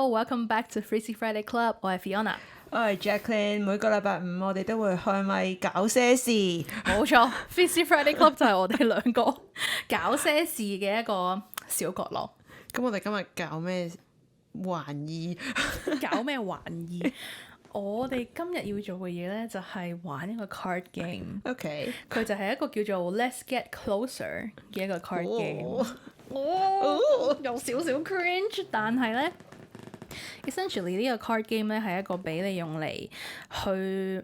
Hello，welcome back to Freezy Friday Club。我係 Fiona，我係 Jacqueline。每個禮拜五我哋都會開咪搞些事。冇錯，Freezy Friday Club 就係我哋兩個搞些事嘅一個小角落。咁我哋今日搞咩玩意？搞咩玩意？我哋今日要做嘅嘢咧，就係玩一個 card game。 OK，佢就係一個叫做 Let's Get Closer 嘅一個 card game。有少少 cringe，但係咧 essentially 呢個 card game 咧係一個俾你用嚟去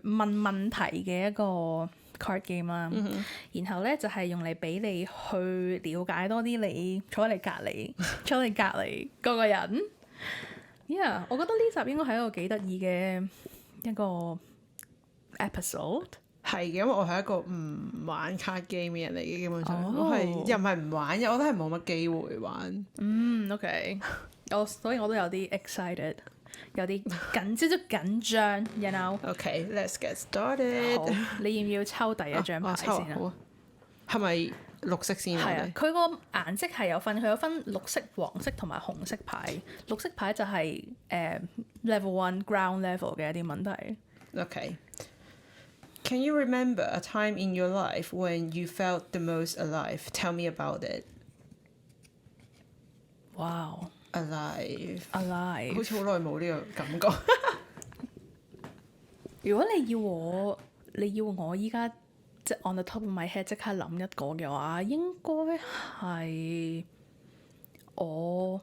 問問題嘅一個 card game 啦。然後咧就係用嚟俾你去了解多啲你坐喺你隔離嗰個人。Yeah， 我覺得呢集應該係一個幾得意嘅一個 episode。係嘅，因為我係一個唔玩 card game 嘅人嚟嘅，基本上、Oh。我係又唔係唔玩嘅，我都係冇乜機會玩。OK，所以我都有啲 excited， 有啲少少緊張 ，you know。OK，let's get started。好，你要唔要抽第一張牌先啊？好啊，係咪綠色先？係啊，佢個顏色係佢有分綠色、黃色同埋紅色牌。綠色牌就係level 1 ground level 嘅一啲問題。OK。Can you remember a time in your life when you felt the most alive? Tell me about it. Wow. Alive. 好似好耐冇呢個感覺。如果你要我依家即係 on the top of my head 即刻諗一個嘅話，應該係我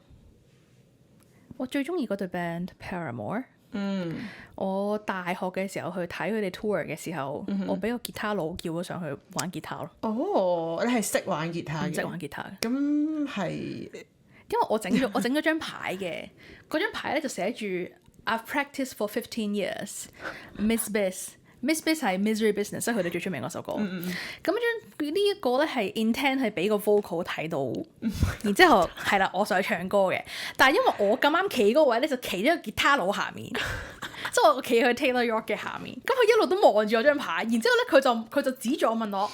最中意嗰隊 band Paramore。我大學嘅時候去睇佢哋 tour 嘅時候，我俾個吉他佬叫咗上去玩吉他咯。哦，你係識玩吉他嘅？識玩吉他嘅。咁係，因為我整咗張牌嘅，嗰張牌咧就寫住 I've practiced for 15 years Miss Biz。Miss Biz 係 Misery Business，即係佢哋最出名嗰首歌。咁呢一個咧係 intend 係俾個 vocal 睇到，然之後係啦，我想去唱歌嘅。但係因為我咁啱企嗰個位咧，就企咗個吉他佬下面，即係我企喺 Taylor York 嘅下面。咁佢一路都望住我張牌，然之後咧佢就指住我問我：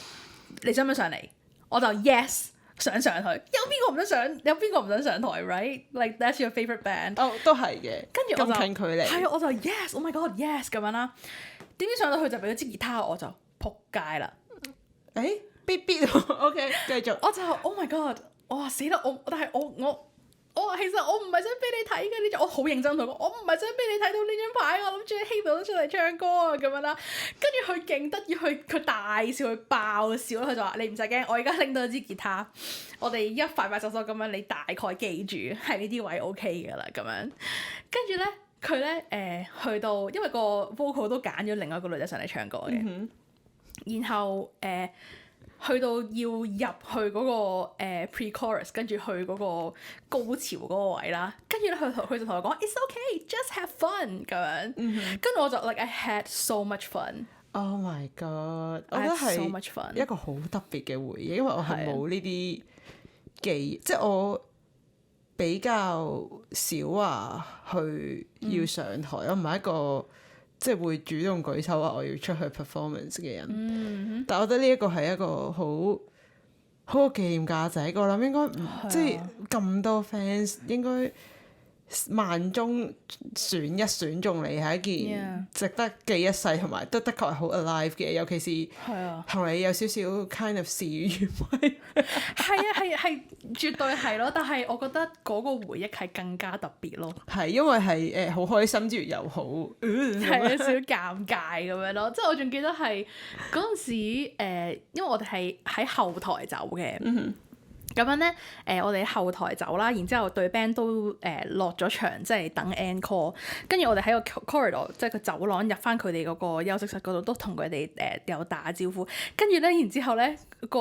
你想唔想上嚟？我就 yes 想上去。有邊個唔想上台 ？Right？Like that's your favorite band？ 哦，都係嘅。跟住我就咁近距離。係啊，我就 yes，oh my god yes 咁樣啦。點知上到去就俾咗支吉他，我就撲街啦！誒必 OK 繼續。我就 oh my god， 我話死啦！但係我話其實我唔係想俾你睇嘅呢張，我好認真同佢講，我唔係想俾你睇到呢張牌，我諗住希望出嚟唱歌啊咁樣啦。跟住佢勁得意，佢大笑，佢爆笑啦。佢就話：你唔使驚，我而家拎到一支吉他，我哋一快快手手咁樣，你大概記住係呢啲位 OK 㗎啦咁樣。跟住咧。佢咧去到，因為個 vocal 都揀咗另外一個女仔上嚟唱歌嘅，然後去到要入去嗰個pre-chorus， 跟住去嗰個高潮嗰個位啦，跟住咧佢就同我講 It's okay, just have fun 咁樣，跟住我就 like I had so much fun。 Oh my god！ 我 I 覺得 had so much fun， 係一個好特別嘅回憶，因為我係冇呢啲記憶，即係我比較少話去要上台，我唔係一個即係會主動舉手話我要出去 performance 嘅人。但我覺得呢一個係一個好好紀念價值。我諗應該即係咁多 fans 應該萬中選一選中你係一件值得記一世，同埋都的確係好 alive 嘅，尤其是同你有少少 kind of 事與願違。係絕對係咯，但係我覺得嗰個回憶係更加特別咯。係因為係好開心之餘又好係有少少尷尬咁樣咯。即係我仲記得係嗰陣時因為我哋係喺後台走嘅。咁樣咧，我哋後台走啦，然之後對 band 都落咗場，即係等 encore。跟住我哋喺個 corridor， 即係個走廊入翻佢哋嗰個休息室嗰度，都同佢哋有打招呼。跟住咧，然之後咧個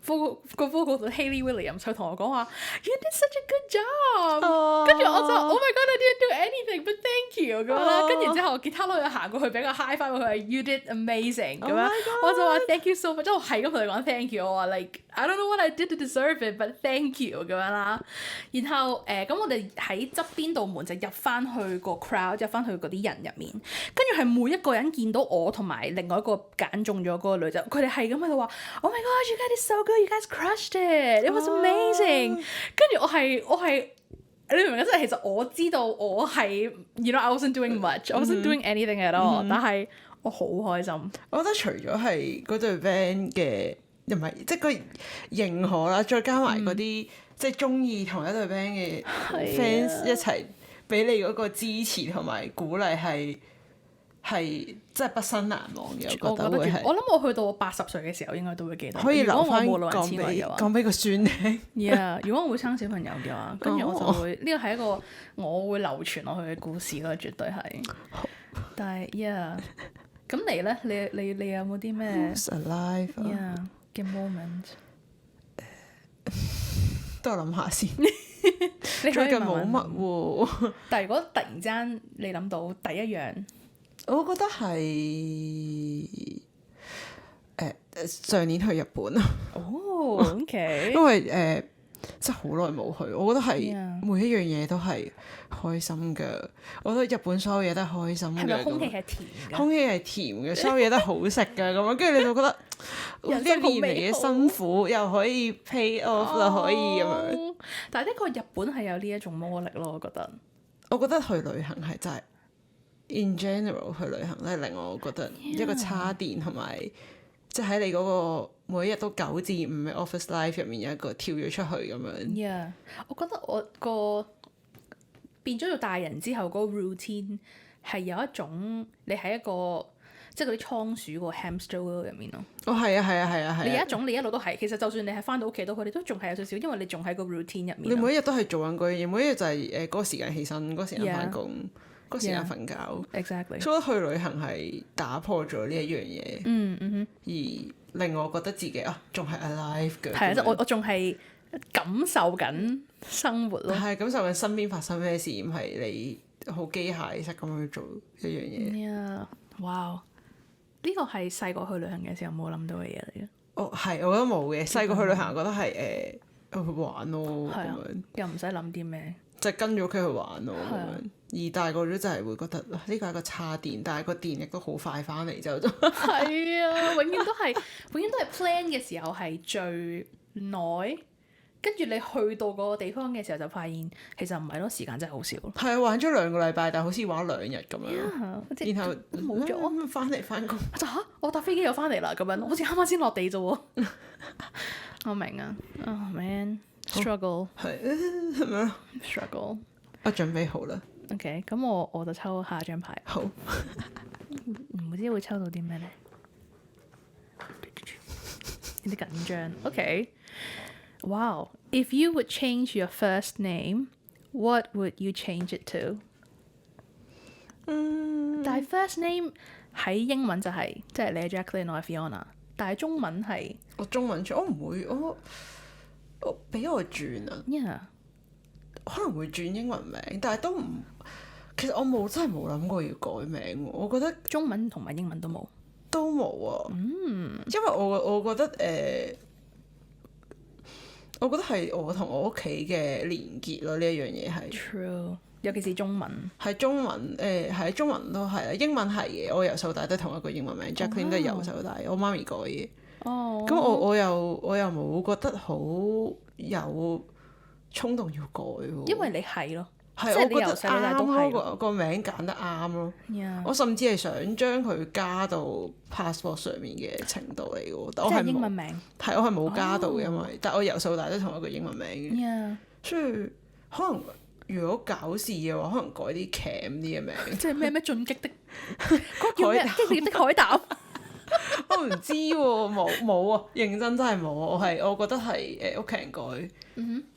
vocal 到 Hayley Williams 佢同我講話 You did such a good job。跟住我就 Oh my god I didn't do anything but thank you 咁樣啦。跟住之後吉他佬又行過去俾個 high five 佢係 You did amazing 咁樣。我就話 Thank you so much， 即係我係咁同佢講 Thank you。我話 like I don't know what I did to deserve it but thank you 咁樣啦。然後咁我哋喺側邊道門就入翻去個 crowd， 入翻去嗰啲人入面。跟住係每一個人見到我同埋另外一個揀中咗嗰個女仔，佢哋係咁喺度話 Oh my god you guys did so good，You guys crushed it，It was amazing。跟住我係你明唔明？即係其實我知道我係，you know I wasn't doing much，I wasn't doing anything at all，但係我好開心。我覺得除咗係嗰隊 band 嘅，又唔係即係個認可啦，再加埋嗰啲即係中意同一隊 band 嘅 fans 一齊俾你嗰個支持同埋鼓勵係真係畢生難忘嘅。我覺得會係。我諗我去到我80歲嘅時候應該都會記得。可以留翻講俾個孫聽。Yeah， 如果我會生小朋友嘅話，跟住我就會呢個係一個我會流傳落去嘅故事咯，絕對係。但係 yeah， 咁你咧？你有冇啲咩 alive 嘅 moment？ 都我諗下先。你最近冇乜喎。但係如果突然間你諗到第一樣，我覺得係上年去日本啊。哦，OK。因為真係好耐冇去，我覺得係每一樣嘢都係開心嘅。我覺得日本所有嘢都係開心嘅。係咪空氣係甜嘅？空氣係甜嘅，所有嘢都係好食嘅咁樣，跟住你就覺得呢一年嚟嘅辛苦又可以 pay off 啦，可以咁樣。但係的確日本係有呢一種魔力咯，我覺得。我覺得去旅行係真係 in general 去旅行咧，令我覺得一個叉電同埋即係喺你嗰個每一日都9至5嘅 office life 入面有一個跳咗出去咁樣。Yeah， 我覺得我個變咗做大人之後嗰個 routine 係有一種你喺一個即係嗰啲倉鼠個 hamster wheel 入面咯。哦，係啊！你有一種你一路都係，其實就算你係翻到屋企都好，你都仲係有少少，因為你仲喺個 routine 入面。你每一日都係做緊嗰樣嘢，每一日就係嗰個時間起身，嗰個時間翻工，嗰個時間瞓覺。Exactly。所以去旅行係打破咗呢一樣嘢，而令我覺得自己仲係 alive 嘅。係啊，即係我仲係感受緊生活咯。係感受緊身邊發生咩事，唔係你好機械式咁去做一樣嘢。哇！呢個係細個去旅行嘅時候冇諗到嘅嘢嚟嘅。哦，係，我覺得冇嘅。細個去旅行覺得係去玩咯，咁樣又唔使諗啲咩，就跟住屋企去玩咯咁樣。而大個咗就係會覺得呢個係一個叉電，但係個電力都好快翻嚟就係啊，永遠都係 plan 嘅時候係最耐。跟住你去到嗰個地方嘅時候就發現其實唔係咯，時間真係好少。係啊，玩咗2個禮拜，但係好似玩咗2日咁樣。然後冇咗，翻嚟翻工。我搭飛機又翻嚟啦，咁樣好似啱啱先落地啫喎。我明啊，Oh man，struggle 係咁樣 struggle。我準備好啦。OK， 咁我就抽下張牌。好。唔知會抽到啲咩咧？有啲緊張。OK。Wow, if you would change your first name, what would you change it to? 但係 first name 喺英文就係即係你係 Jacqueline 我係 Fiona， 但係中文係我中文轉，我唔會，我俾我轉啊。Yeah， 可能會轉英文名，但係都唔，其實我真係冇諗過要改名喎。我覺得中文同埋英文都冇啊。因為我覺得我覺得係我同我屋企嘅連結咯，呢一樣嘢係 True， 尤其是中文。係中文係中文都係啦，英文係嘅。我由細到大都同一個英文名 Jacqueline 都係由細到大，我媽咪改嘅。咁我又冇覺得好有衝動要改喎。因為你係咯，係我覺得啱咯，個名揀得啱咯。Yeah. 我甚至係想將佢加到 passport 上面嘅程度嚟嘅喎，但我係英文名。係我係冇加到，因為但我由細到大都同一個英文名嘅。Yeah. 所以可能如果搞事嘅話，可能改啲 cam 啲嘅名。即係咩進擊的嗰叫咩？激烈的海膽。我唔知喎，冇啊，認真真係冇。我覺得係屋企人改，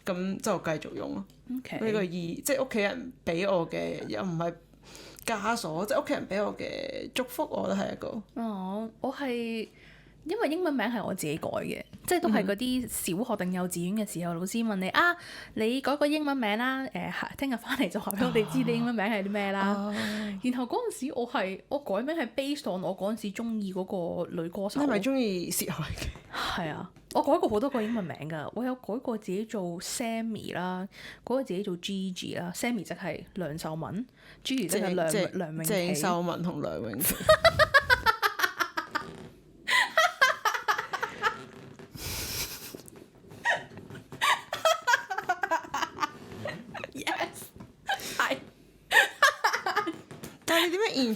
咁就繼續用咯。呢個即係屋企人俾我嘅，又唔係枷鎖，即係屋企人俾我嘅祝福，我覺得係一個。我係因為英文名係我自己改嘅，即係都係嗰啲小學定幼稚園嘅時候，老師問你你改個英文名啦，聽日翻嚟就話俾我哋知你英文名係啲咩啦。然後嗰陣時我改名係 based on 我嗰陣時中意嗰個女歌手。你係咪中意薛凱琪？係啊，我改過好多個英文名㗎，我有改過自己做 Sammy 啦，改過自己做 Gigi 啦。Sammy 即係梁秀文，Gigi 即係梁詠琪。鄭秀文同梁詠琪。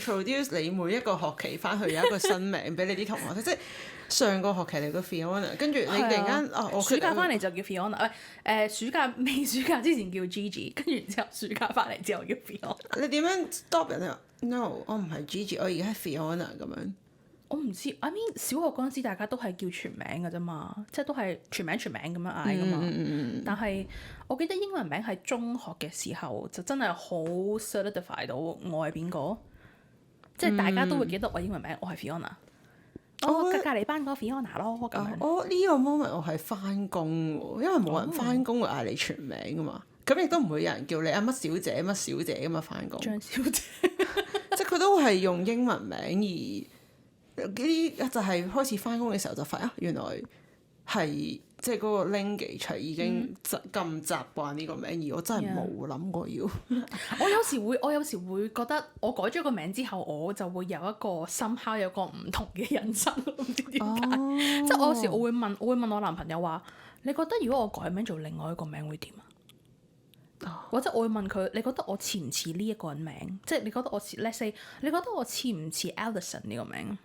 introduce 你每一個學期翻去有一個新名俾你啲同學，即係上個學期嚟個 Fiona， 跟住你突然間我暑假翻嚟就叫 Fiona，暑假未暑假之前叫 Gigi， 跟住之後暑假翻嚟之後叫 Fiona。你點樣 stop 人啊 ？No， 我唔係 Gigi， 我而家係 Fiona 咁樣。我唔知，I mean 小學嗰陣時大家都係叫全名㗎啫嘛，即係都係全名咁樣嗌㗎嘛。但係我記得英文名係中學嘅時候就真係好 solidify 到我係邊個，即係大家都會記得我英文名，我係 Fiona。我隔離班嗰個 Fiona 咯，咁樣。我呢個 moment 我係翻工喎，因為冇人翻工會嗌你全名㗎嘛，咁亦都唔會有人叫你乜小姐乜小姐㗎嘛翻工。張小姐，即係佢都係用英文名而。呢啲就係開始翻工嘅時候就發現原來係即係嗰個 language 已經咁習慣呢個名，而我真係冇諗過要。我有時會覺得我改咗個名之後，我就會有一個somehow有個唔同嘅人生，唔知點解。即係我有時我會問我男朋友話：你覺得如果我改名做另外一個名會點啊？或者我會問佢：你覺得我似唔似呢一個人名？即係你覺得我似 let's say 你覺得我似唔似 Alison 呢個名？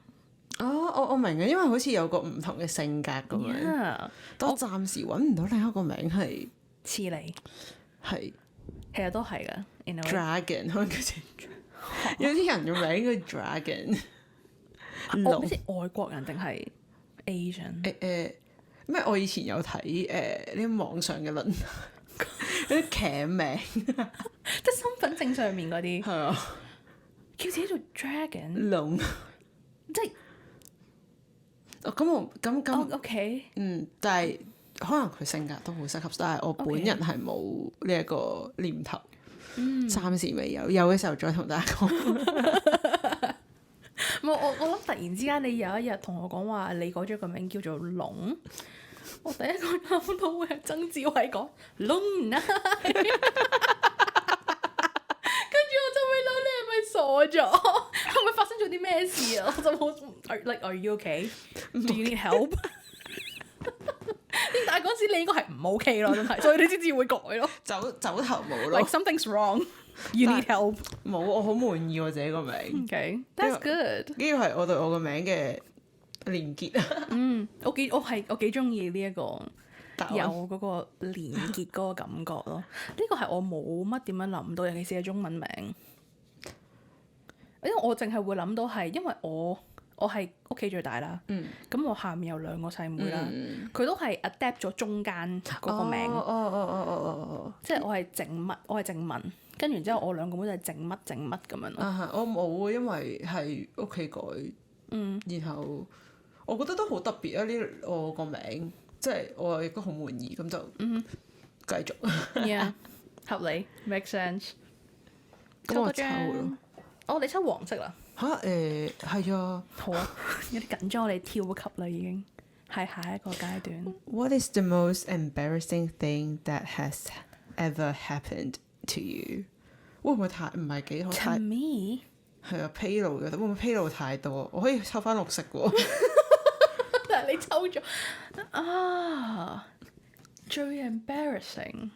我明嘅，因為好似有個唔同嘅性格咁樣。Yeah，但我暫時揾唔到另一個名係似你，係其實都係㗎。Dragon 可能叫做有啲人嘅名叫 Dragon。我唔知外國人定係 Asian。咩？我以前有睇呢啲網上嘅論嗰啲劇名，即係身份證上面嗰啲。係啊，叫自己做 Dragon 龍，即係。咁OK，但係可能佢性格都好適合，但係我本人係冇呢一個念頭，暫時未有，有嘅時候再同大家講。我諗突然之間你有一日同我講話你改咗個名叫做龍，我第一個諗到會係曾志偉講龍啊，跟住我就會諗你係咪傻咗？係咪發生咗啲咩事啊？我就好 like are you okay? Do you need help? 但係嗰時你應該係唔 OK 咯，真係，所以你先至會改咯。走投無路 Like something's wrong. You need help. 冇，我好滿意我自己個名。Okay, that's good. 呢個係我對我個名嘅連結啊。我幾中意呢一個有嗰個連結嗰個感覺咯。呢個係我冇乜點樣諗到，尤其是係中文名。因為我淨係會諗到係，因為我係屋企最大啦。咁我下面有兩個細妹啦，佢都係 adapt 咗中間嗰個名。即係我係靜文，跟住之後我兩個妹就係靜乜咁樣咯。我冇，因為係屋企改。然後我覺得都好特別啊！我個名，即係我亦都好滿意，咁就繼續。Yeah， 合理 make sense。咁我抽咯。你抽黃色啦。係啊。好啊，有啲緊張，我哋跳級啦已經，係下一個階段。What is the most embarrassing thing that has ever happened to you？ 會唔會太唔係幾好？ To me 係啊，披露嘅，會唔會披露太多？我可以抽翻綠色喎。但係你抽咗啊，最 embarrassing。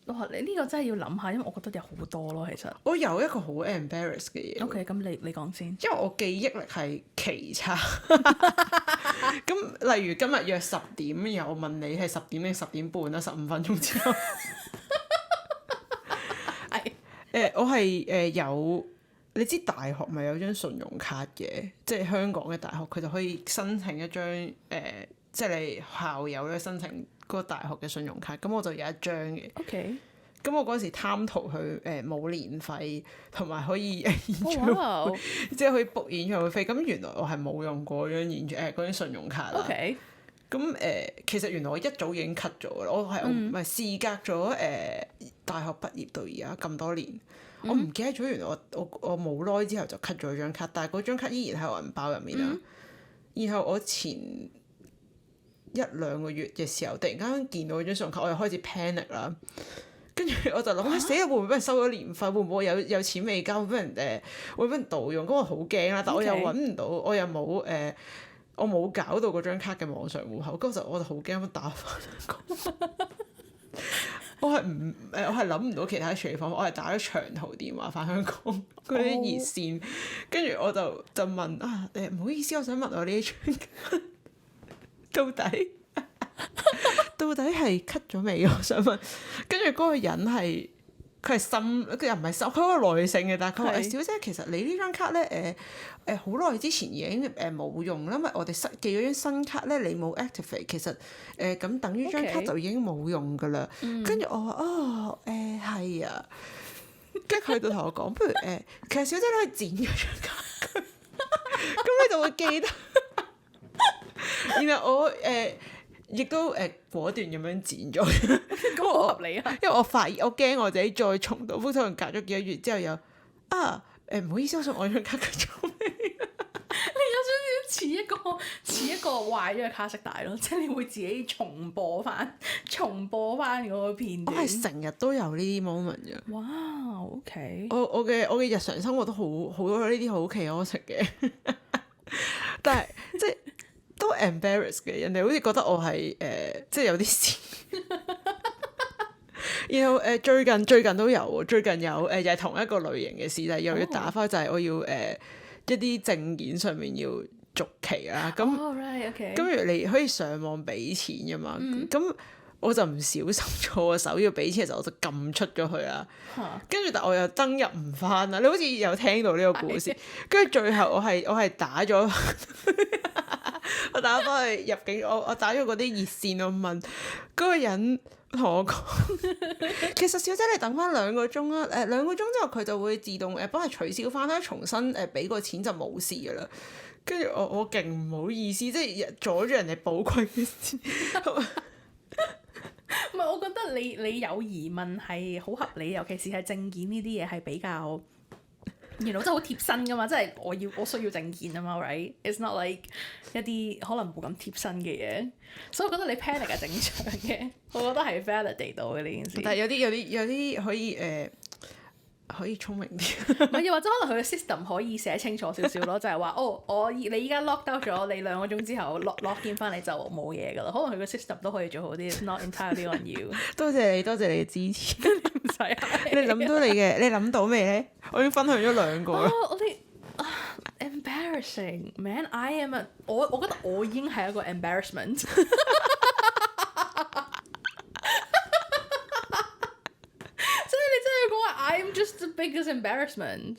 哇！你呢個真係要諗下，因為我覺得有好多咯，其實。我有一個好 embarrass 嘅嘢。OK，咁你講先。因為我記憶力係奇差。咁例如今日約10點，然後我問你係10點定10點半啦，15分鐘之後。我係有，你知大學咪有張信用卡嘅，即係香港嘅大學佢就可以申請一張即係你校友咧申請嗰個大學嘅信用卡，咁我就有一張嘅。OK。咁我嗰時貪圖佢冇年費，同埋可以演唱會，即係可以 book 演唱會飛。咁原來我係冇用過嗰張信用卡啦。OK。咁其實原來我一早已經 cut 咗啦。我唔係事隔咗大學畢業到而家咁多年，我唔記得咗原來我冇耐之後就 cut 咗張卡，但係嗰張卡依然喺我銀包入面啦。然後我前1-2個月嘅時候，突然間見到張信用卡，我又開始 panic 啦。跟住我就諗，死啦！會唔會俾人收咗年費？會唔會有錢未交？會俾人盜用？咁我好驚啦！但我又揾唔到，我又冇我冇搞到嗰張卡嘅網上戶口，嗰陣我就好驚，咁打翻。我係諗唔到其他處理方法，我係打咗長途電話翻香港嗰啲熱線，跟住我就問啊唔好意思，我想問我呢張卡到底係 cut 咗未？我想問，跟住嗰個人係佢係深，佢又唔係深，佢好有耐性嘅，但係佢話小姐其實你呢張卡咧好耐之前已經冇用啦，因為我哋寄咗張新卡咧，你冇 activate， 其實咁等於張卡就已經冇用噶啦。跟住我話係啊，跟住佢就同我講，不如其實小姐你可以剪咗張卡，咁你就會記得。然後我亦都果斷咁樣剪咗，咁好合理啊！因為我發現我驚我自己再重蹈覆轍，隔咗幾個月之後又唔好意思，我想我張卡佢做咩？你有少少似一個壞咗嘅卡式帶咯，即係你會自己重播翻嗰個片段。我係成日都有呢啲 moment 嘅。哇，OK。我嘅日常生活都好多呢啲好 chaotic 嘅，但係即係都 embarrass 嘅，人哋好似覺得我係即係有啲事。然後最近都有，最近有又係同一個類型嘅事，就係又要打返，就係我要一啲證件上面要續期啦。咁咁你可以上網俾錢㗎嘛？咁我就唔小心錯個手要俾錢嘅時候，我就撳出咗去啦。跟住但我又登入唔返啦。你好似有聽到呢個故事，跟住最後我係打咗。我打翻去入境，我打咗嗰啲熱線，我問嗰個人同我講，其實小姐你等翻2個鐘啊，2個鐘之後佢就會自動幫你取消翻啦，重新俾個錢就冇事噶啦。跟住我勁唔好意思，即係阻住人哋寶貴嘅事。唔係，我覺得你有疑問係好合理，尤其是係證件呢啲嘢係比較。原來真係好貼身噶嘛，即係我需要證件啊嘛 ，right？ It's not like 一啲可能冇咁貼身嘅嘢，所以我覺得你 panic 係正常嘅，我覺得係 validate 到嘅呢件事。但係有啲可以聰明啲，唔係又或者可能佢嘅 system 可以寫清楚少少咯，就係話你依家 lock out 咗，你2個鐘之後 lock in 翻你就冇嘢噶啦。可能佢嘅 system 都可以做好啲。It's not entirely on you。多謝你嘅支持。唔使你諗到未咧？我已經分享咗2個啦。我哋embarrassing man， 我覺得我已經係一個 embarrassment。I'm just the biggest embarrassment。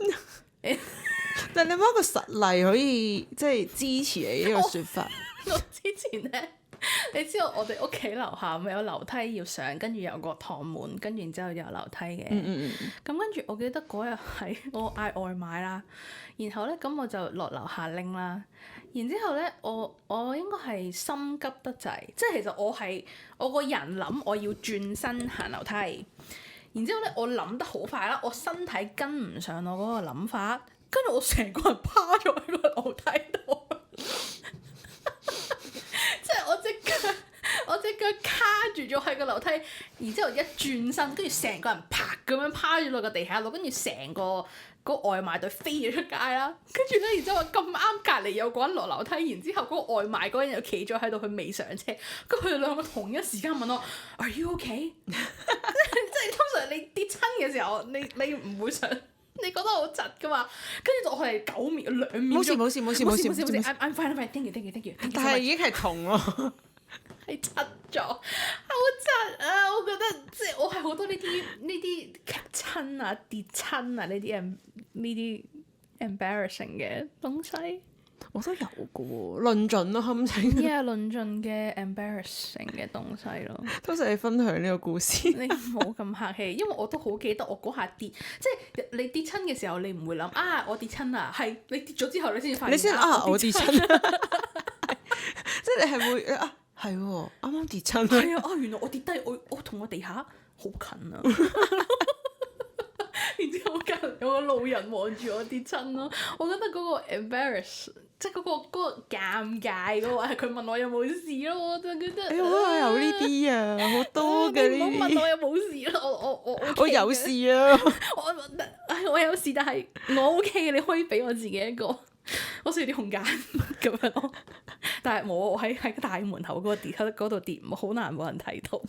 但你有冇一個實例可以即係支持你呢個説法？我之前咧，你知道我哋屋企樓下咪有樓梯要上，跟住有個趟門，跟住然之後有樓梯嘅。咁跟住我記得嗰日係我嗌外賣啦，然後咧咁我就落樓下拎啦。然之後咧，我應該係心急得滯，即係其實我個人諗我要轉身行樓梯。然之後咧，我諗得好快啦，我身體跟唔上我嗰個諗法，跟住我成個人趴咗喺個樓梯度，即係我隻腳卡住咗喺個樓梯，然之後一轉身，跟住成個人啪咁樣趴咗落個地下度，跟住成個外賣隊飛咗出街啦，跟住咧，然之後咁啱隔離有個人落樓梯，然之後嗰個外賣嗰人又企咗喺度，佢未上車，跟住佢哋2個同一時間問我 Are you okay？ 即係通常你跌親嘅時候，你唔會想，你覺得好窒噶嘛？跟住我係2秒冇事，I'm fine，thank you。但係已經係痛咯，係窒咗，好窒啊！我覺得即係我係好多呢啲夾親啊、跌親啊呢啲 embarrassing 嘅東西。我都有嘅喎，論盡咯，堪稱。論盡嘅 embarrassing 嘅東西咯。多謝你分享呢個故事。你唔好咁客氣，因為我都好記得我嗰下跌，即係你跌親嘅時候，你唔會諗我跌親啊，係你跌咗之後你先至發現我跌親。即係你係會係喎，啱啱跌親。係原來我跌低，我同我地下好近啊。然之後我隔離有個路人望住我跌親咯，我覺得嗰個 embarrass， 即係嗰個尷尬嗰個係佢問我有冇事咯，我就覺得。我都有呢啲啊，好多嘅呢啲。唔好問我有冇事咯，我有事啊。我有事，但係我 OK 嘅，你可以俾我自己一個，我需要啲空間咁樣咯。但係我喺大門口嗰度跌，好難冇人睇到。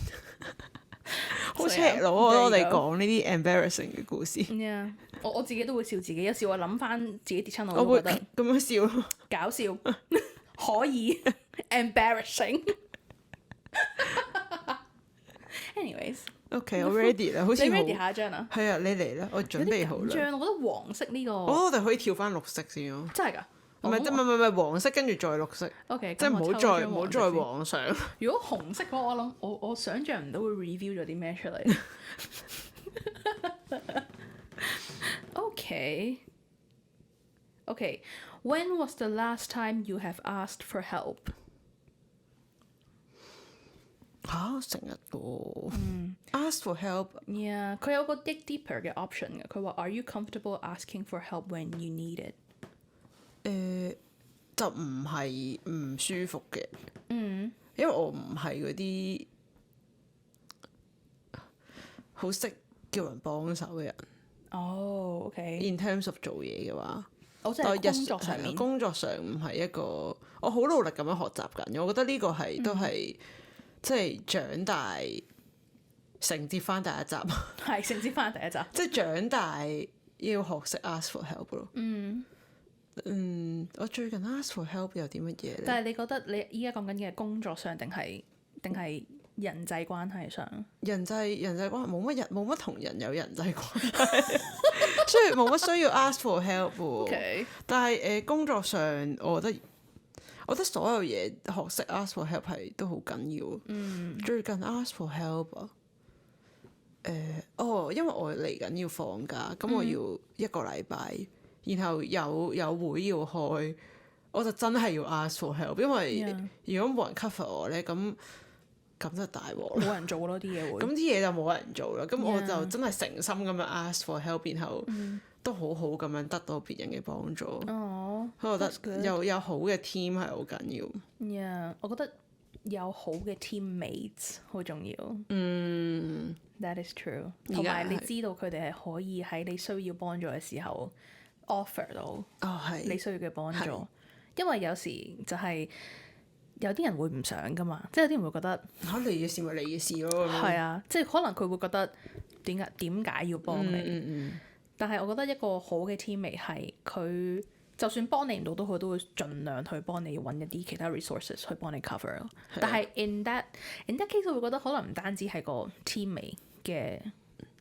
好赤裸啊！我哋講呢啲 embarrassing 嘅故事。Yeah，我自己都會笑自己，有時我諗翻自己跌親我我會都覺得咁樣笑咯。搞笑，可以 embarrassing。Anyways， OK，我 ready 啦，好似你好 ready 下一張啊？係啊，你嚟啦，我準備好啦。緊張，我覺得黃色呢個我哋可以跳翻綠色先咯。真係㗎。唔係，唔係黃色，跟住再綠色。OK，即係唔好再黃。往上。如果紅色嘅話，我諗我想像唔到會 review 咗啲咩出嚟。Okay. When was the last time you have asked for help？ 成日個 ask for help。 Yeah， 佢有個 dig deeper 嘅 option 嘅。佢話 Are you comfortable asking for help when you need it？就唔係唔舒服嘅。因為我唔係嗰啲好識叫人幫手嘅人。哦，OK。 In terms of 做嘢嘅話，我即係工作上面。工作上唔係一個，我好努力咁樣學習緊。我覺得呢個係都係即係長大承接翻第一集。係承接翻第一集。即係長大要學識 ask for help 咯。我最近 ask for help 有啲乜嘢咧？但係你覺得你依家講緊嘅工作上定係人際關係上？人際關係冇乜同人有人際關係，所以冇乜需要 ask for help 喎。Okay. 但係工作上，我覺得所有嘢學識 ask for help 係都好緊要。最近 ask for help 啊，因為我嚟緊要放假，咁我要一個禮拜。然後有會要開，我就真係要 ask for help，因為如果冇人 cover 我咧，咁就大鑊啦。冇人做咯啲嘢會。咁啲嘢就冇人做啦。咁我就真係誠心咁樣 ask for help，然後都好好咁樣得到別人嘅幫助。我覺得有好嘅 team 係好緊要。Yeah， 我覺得有好嘅 teammates 好重要。That is true。同埋你知道佢哋係可以喺你需要幫助嘅時候offer 到你需要嘅幫助。因為有時就係有啲人會唔想噶嘛，即係有啲人會覺得你嘅事咪你嘅事咯。係啊，即係可能佢會覺得點解要幫你？但係我覺得一個好嘅 teammate 係佢就算幫你唔到都好，都會盡量去幫你揾一啲其他 resources 去幫你 cover 咯。但係 in that case 我會覺得可能唔單止係個 teammate 嘅。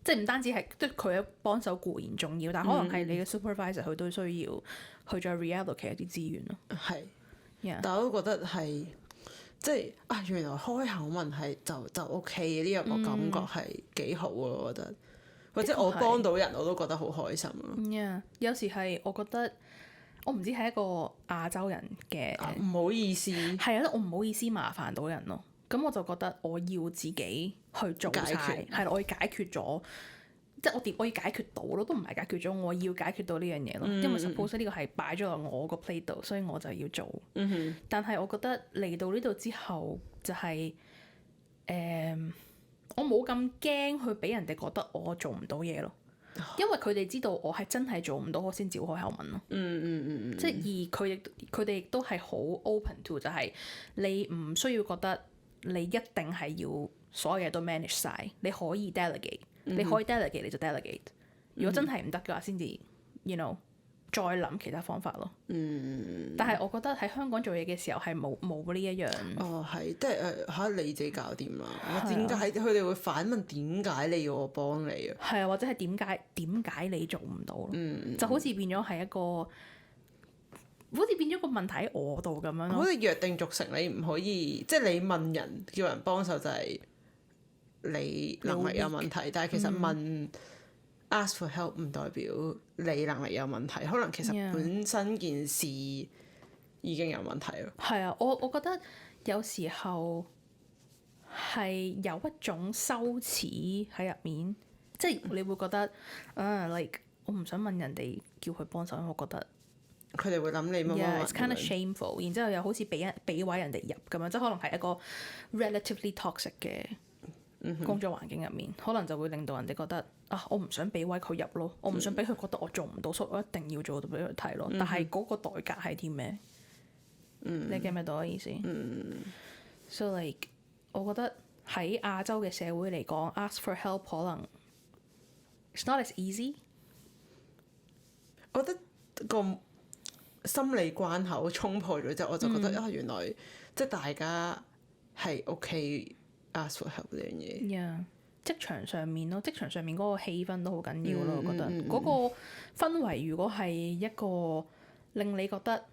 即係唔單止係，即係佢嘅幫手固然重要，但可能係你嘅 supervisor 佢都需要去再 reallocate 一啲資源咯。係，但我都覺得係即係原來開口問係就 OK 嘅，呢個感覺係幾好啊！我覺得，或者我幫到人我都覺得好開心咯。有時係我覺得我唔知係一個亞洲人嘅唔好意思，係啊，我唔好意思麻煩到人咯。咁我就覺得我要自己去做晒，係啦，我要解決咗，即係我要解決到咯，都唔係解決咗，我要解決到呢樣嘢咯。因為 suppose 呢個係擺咗落我個 plate 度，所以我就要做。但係我覺得嚟到呢度之後，就係我冇咁驚去俾人哋覺得我做唔到嘢咯。因為佢哋知道我係真係做唔到，我先照開口問咯。即係而佢哋亦都係好 open to， 就係你唔需要覺得你一定係要所有嘢都 manage 晒，你可以 delegate，你可以 delegate 你就 delegate。如果真係唔得嘅話，先至 再諗其他方法咯。但係我覺得喺香港做嘢嘅時候係冇呢一樣。係，即係你自己搞掂啦。點解佢哋會反問點解你要我幫你啊？係啊，或者係點解你做唔到咯？就好似變咗係一個，好似變咗個問題喺我度咁樣咯。好似約定俗成，你唔可以即係你問人叫人幫手就係你能力有問題，但係其實問ask for help 唔代表你能力有問題，可能其實本身件事已經有問題咯。係啊，我覺得有時候係有一種羞恥喺入面，即係你會覺得like 我唔想問人哋叫佢幫手，因為我覺得佢哋會諗你乜乜 it's kind of shameful， 然之後又好似俾位人哋入咁樣，即係可能係一個 relatively toxic 嘅工作環境入面，可能就會令到人哋覺得我唔想俾位佢入咯，我唔想俾佢覺得我做唔到，所以我一定要做到俾佢睇咯。但係嗰個代價係啲咩？你記唔記到我意思？So like 我覺得喺亞洲嘅社會嚟講，ask for help 可能 it's not as easy。我覺得個心理關口衝破咗之後，我就覺得原來即係大家係 OK ask for help 呢樣嘢。Yeah，職場上面咯，職場上面嗰個氣氛都好緊要咯，我覺得嗰個氛圍如果係一個令你覺得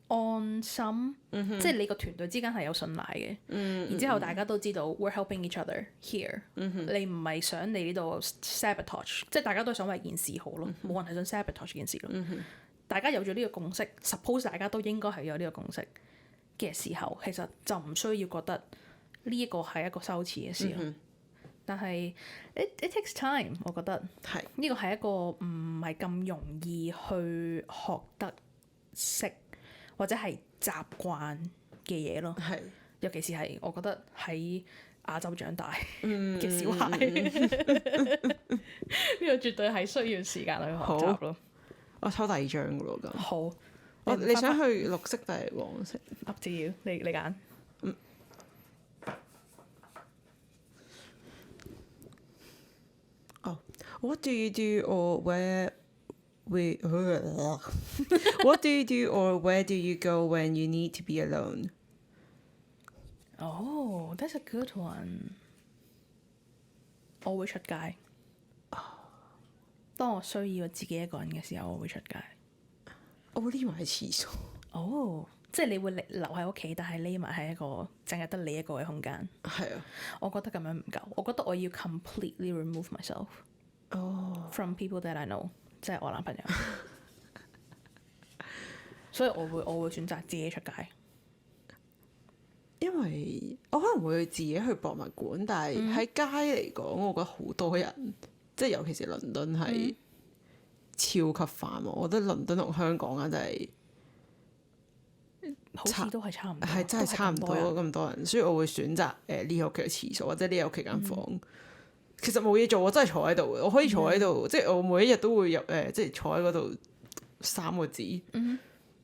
安心，即係你個團隊之間係有信賴嘅，然之後大家都知道 we're helping each other here，你唔係想你呢度 sabotage， 即係大家都想為件事好咯，冇人係想 sabotage 件事咯。大家有咗呢個共識 ，suppose 大家都應該係有呢個共識嘅時候，其實就唔需要覺得呢一個係一個羞恥嘅事咯。但係 it takes time， 我覺得係呢個係一個唔係咁容易去學得識或者係習慣嘅嘢咯。係，尤其是係我覺得喺亞洲長大嘅小孩，呢個絕對係需要時間去學習咯。我抽第二張噶咯咁。好，你想去綠色定係黃色 ？Up to you，你揀。What do you do or where What do you do or where do you go when you need to be alone? Oh, that's a good one. 我會出街。當我需要自己一個人嘅時候，我會出街。我會匿埋喺廁所。即係你會留喺屋企，但係匿埋喺一個淨係得你一個嘅空間。係啊。我覺得咁樣唔夠，我覺得我要 completely remove myself from people that I know， 即係我男朋友。所以我會選擇自己出街。因為我可能會自己去博物館，但係喺街嚟講，我覺得好多人，即係尤其是倫敦係超級繁忙。我覺得倫敦同香港啊，真係好似都係差唔多，係真係差唔多咁多人，所以我會選擇匿喺屋企嘅廁所或者匿喺屋企間房。其實冇嘢做，我真係坐喺度嘅，我可以坐喺度，即係我每一日都會入即係坐喺嗰度3個字，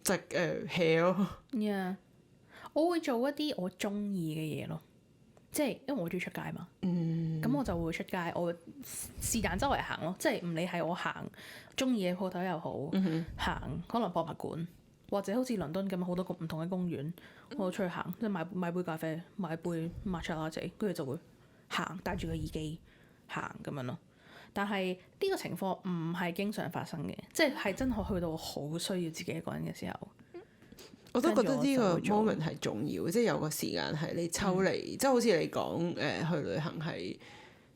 就hea 咯。Yeah，我會做一啲我中意嘅嘢咯，即係因為我中意出街嘛。咁我就會出街，我是但周圍行咯，即係唔理係我行中意嘅鋪頭又好，行可能博物館，或者好似倫敦咁好多個唔同嘅公園，我出去行，即係買杯咖啡，買杯抹茶拉仔，跟住就會行，戴住個耳機行咁樣咯。但係呢個情況唔係經常發生嘅，即係真係去到好需要自己一個人嘅時候。我都覺得呢個 moment 係重要，即係有個時間係你抽離，即係好似你講去旅行係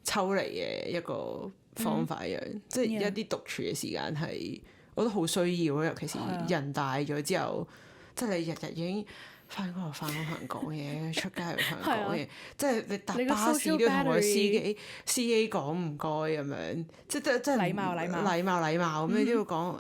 抽離嘅一個方法一樣，即係一啲獨處嘅時間係我覺得好需要咯，尤其是人大咗之後，即係你日日已經翻工又翻工同人講嘢，出街又同人講嘢，即係你搭巴士都要同個司機講唔該咁樣，即係禮貌咁，你都要講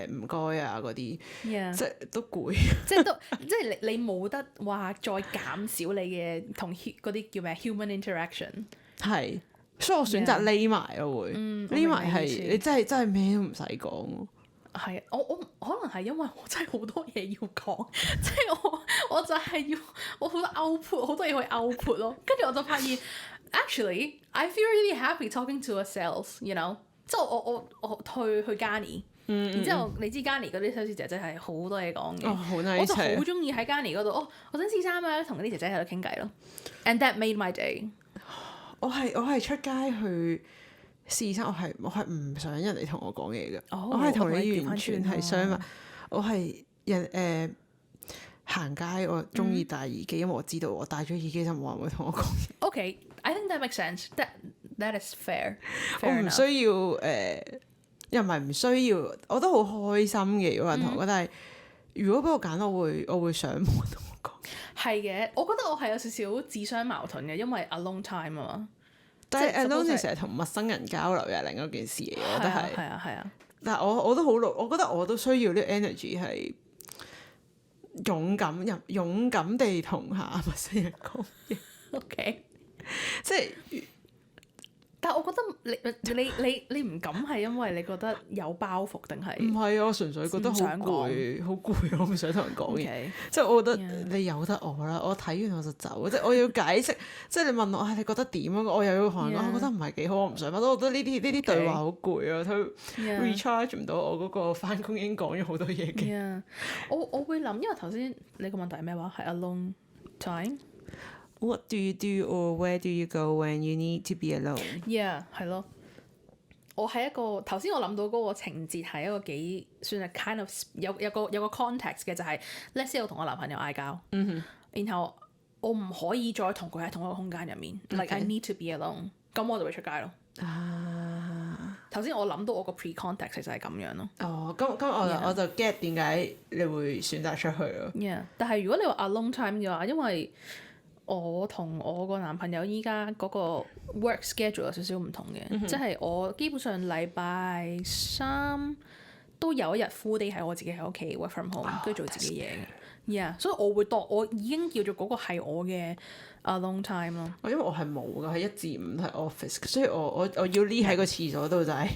唔該啊嗰啲，即係都攰，即係你冇得話再減少你嘅同嗰啲叫咩 human interaction。係，所以我選擇匿埋咯，會匿埋係你真係咩都唔使講。係，我可能係因為我真係好多嘢要講，即係我就係要我好多 output， 好多嘢去 output 咯。跟住我就發現 actually I feel really happy talking to a sales，you know， 即係我去 Garni， 然之後你知 Garni 嗰啲 sales 姐姐係好多嘢講嘅，我就好中意喺 Garni 嗰度，我想試衫啊，同嗰啲姐姐喺度傾偈咯。And that made my day。我係出街去試衫，我係唔想人哋同我講嘢嘅，我係同你完全係相反。我係人行街，我中意戴耳機，因為我知道我戴咗耳機就冇人會同我講嘢。Okay，I think that makes sense. That is fair. 我唔需要又唔係唔需要，我都好開心嘅有人同我講。但係如果俾我揀，我會想冇人同我講。係嘅，我覺得我係有少少自相矛盾嘅，因為 alone time 啊嘛。但係 alone 成日同陌生人交流又係另一件事嚟，我覺得係。係啊。但係我都好我覺得我都需要呢個 energy 係勇敢地同下陌生人講嘢。OK，即係但係我覺得你唔敢係因為你覺得有包袱定係？唔係啊，我純粹覺得好攰，好攰，我唔想同人講嘢。Okay. 即係我覺得你由得我啦，我睇完我就走。即係我要解釋，即係你問我你覺得點啊？我又要同人講，我覺得唔係幾好，我唔想。我覺得呢啲對話好攰啊，佢 recharge 唔到我嗰個翻工已經講咗好多嘢嘅。Yeah. 我會諗，因為頭先你個問題係咩話？係 alone time。What do you do or where do you go when you need to be alone? Yeah， 係咯。我係一個頭先我諗到嗰個情節係一個幾算係 kind of 有個 context 嘅，就係 let's say 我同我男朋友嗌交，然後我唔可以再同佢喺同一個空間入面，like I need to be alone， 咁我就會出街咯。頭先我諗到我個 pre-context 其實係咁樣咯。哦，咁我就 get 點解你會選擇出去咯。Yeah， 但係如果你話 alone time 嘅話，因為我同我個男朋友依家嗰個 work schedule 有少少唔同嘅，即係我基本上禮拜三都有一日 full day 係我自己喺屋企 work from home，跟住做自己嘢嘅。Yeah， 所以我會當我已經叫做嗰個係我嘅 alone time 咯。因為我係冇㗎，係1至5係 office，所以我要匿喺個廁所度就係，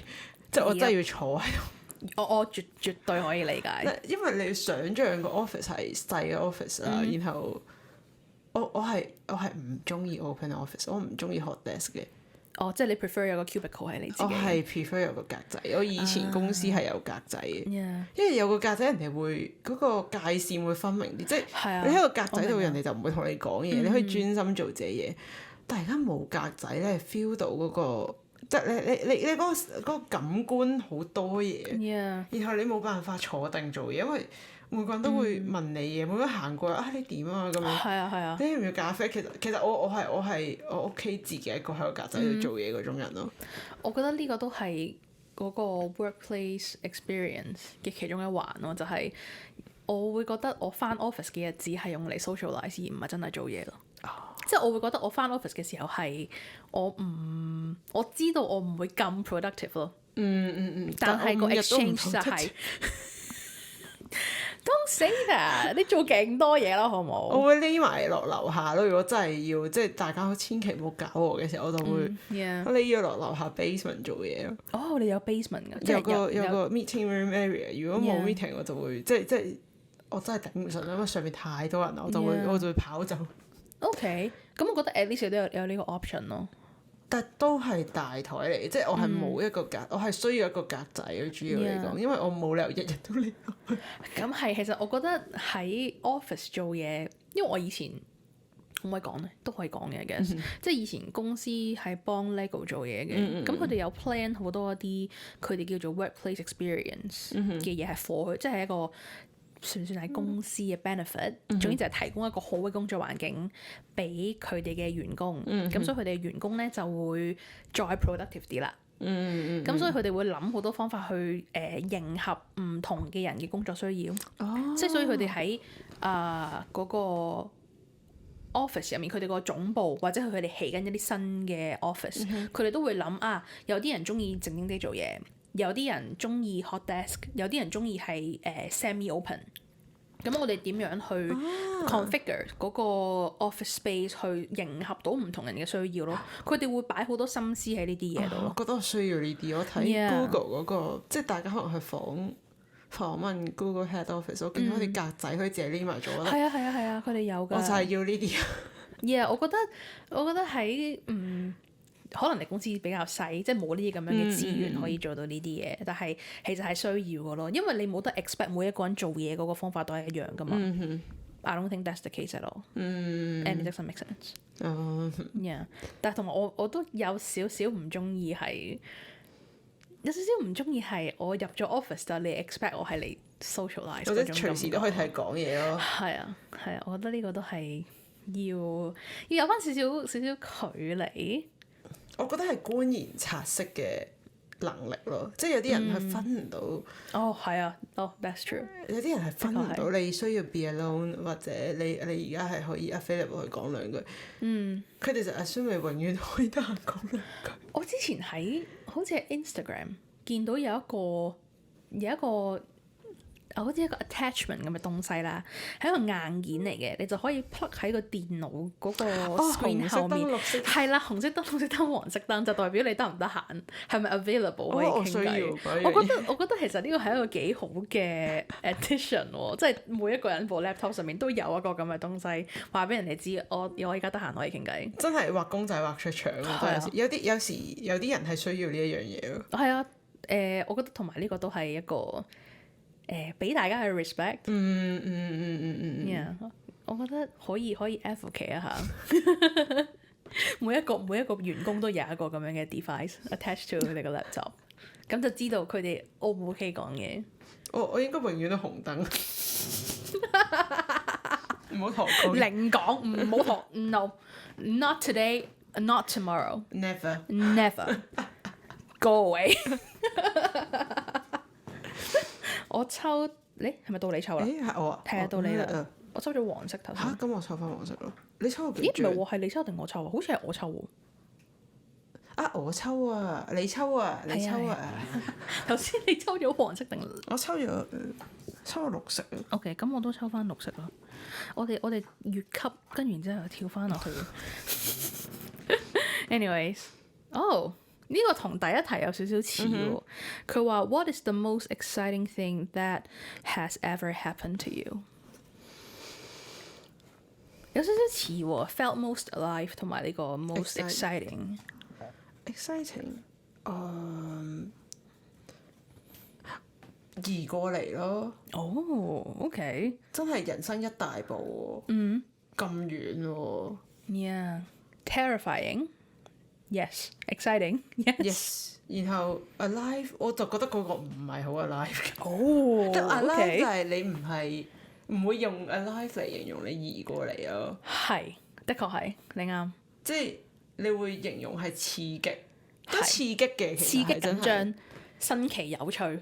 即係我真係要坐喺度。我絕對可以理解。因為你要想像個 office 係細嘅 office 啦，然後。我係唔中意 open office， 我唔中意 hot desk 嘅。哦，即係你 prefer 有個 cubicle 係你自己。我係 prefer 有個格仔，我以前公司係有格仔嘅，因為有個格仔人哋會嗰個界線會分明啲，即係你喺個格仔度人哋就唔會同你講嘢，你可以專心做自己嘢。但係而家冇格仔咧，feel 到嗰個即係你嗰個感官好多嘢，然後你冇辦法坐定做嘢，因為每個人都會問你嘢，每個人行過嚟你點啊咁樣。係啊。你要唔要咖啡？其實我係我屋企自己一個喺個格仔度做嘢嗰種人咯。我覺得呢個都係嗰個 workplace experience 嘅其中一環咯，就係我會覺得我返 office 嘅日子係用嚟 socialize 而唔係真係做嘢咯。即係我會覺得我返 office 嘅時候係我知道我唔會咁 productive 咯。但係個 exchange 就係。Don't say that！ 你做勁多嘢啦，好唔好？我會匿埋落樓下咯。如果真係要，即係大家千祈唔好搞我嘅時候，我就會匿咗落樓下 basement 做嘢咯。哦，你有 basement 㗎？有個 meeting room area。如果冇 meeting，我就會即係我真係頂唔順，因為上面太多人啦，我就會跑走。OK，咁我覺得 at least 都有呢個 option 咯。但都係大台嚟，即係我係冇一個格，我係需要一個格仔嘅，主要嚟講，因為我冇理由日日都嚟。咁係，其實我覺得喺 office 做嘢，因為我以前可唔可以講咧？都可以講嘅，即係以前公司係幫 Lego 做嘢嘅，咁佢哋有 plan 好多一啲佢哋叫做 workplace experience 嘅嘢係 for 佢，即係一個。算唔算係公司嘅 benefit？總之就係提供一個好嘅工作環境俾佢哋嘅員工，咁所以佢哋嘅員工咧就會再 productive 啲啦。咁所以佢哋會諗好多方法去迎合唔同嘅人嘅工作需要。即係所以佢哋喺嗰個 office 入面，佢哋個總部或者佢哋起緊一啲新嘅 office，佢哋都會諗有啲人中意靜靜地做嘢。有啲人中意 hot desk， 有啲人中意係semi open。咁我哋點樣去 configure 嗰個 office space 去迎合到唔同人嘅需要咯？佢哋會擺好多心思喺呢啲嘢度。我覺得我需要呢啲。我睇 Google 嗰個，即係大家可能去訪問 Google Head Office， 我見到啲格仔可以自己匿埋咗。係啊，佢哋有㗎。我就係要呢啲。Yeah， 我覺得喺可能你公司比較細，即係冇呢啲咁樣嘅資源可以做到呢啲嘢，但係其實係需要嘅咯，因為你冇得 expect 每一個人做嘢嗰個方法都係一樣噶嘛。I don't think that's the case at all. And it doesn't make sense. Yeah， 但係同埋我都有少少唔中意係，我入咗 office 就你 expect 我係嚟 socialize 嗰種感覺。或者隨時都可以睇講嘢咯。係啊，我覺得呢個都係要有翻少少距離。我覺得係觀言察色嘅能力咯，即係有啲人係分唔到。係啊，that's true。有啲人係分唔到你需要 be alone， 或者你而家係可以 available 去講兩句。佢哋就 assume 你永遠可以得閒講兩句。我之前好似喺 Instagram 見到有一個好似一個 attachment 咁嘅東西啦，係一個硬件嚟嘅，你就可以 plug 喺個電腦嗰個 screen 後面。係啦，紅色燈、綠色燈、黃色燈就代表你得唔得閒，係咪 available 可以傾偈。我覺得其實呢個係一個幾好嘅 addition 喎，即係每一個人部 laptop 上面都有一個咁嘅東西，話俾人哋知我而家得閒可以傾偈。真係畫公仔畫出腸啊！有時有啲人係需要呢一樣嘢咯。係啊，我覺得同埋呢個都係一個俾大家嘅 respect。Yeah， 我覺得可以 advocate 一下。每一個員工都有一個咁樣嘅 device attached to 佢哋個 laptop， 咁就知道佢哋 O 唔 OK 講嘢。我應該永遠都紅燈，唔好同我講。零講，唔好學。No，not today，not tomorrow，never go away。我抽，係咪到你抽啦？係我啊，係啊，到你啦。我抽咗黃色頭先。咁我抽翻黃色咯。你抽咗幾張？咦，唔係喎，係你抽定我抽啊？好似係我抽喎。我抽啊，你抽啊，你抽啊。頭先你抽咗黃色定？我抽咗綠色啊。OK， 咁我都抽翻綠色啦。我哋越級，跟完之後跳翻落去。Anyways，呢個同第一題有少少似喎。佢話 What is the most exciting thing that has ever happened to you？ 有少少似喎 ，felt most alive 同埋呢個 most exciting。exciting，移過嚟咯。OK，真係人生一大步喎。咁遠喎。Yeah，terrifying。Yes，exciting。Yes。然後 alive， 我就覺得嗰個唔係好 alive 嘅。即係 alive 就係你唔會用 alive 嚟形容你移過嚟咯。係，的確係，你啱。即係你會形容係刺激，都刺激嘅，其實係真係。刺激緊張、新奇有趣，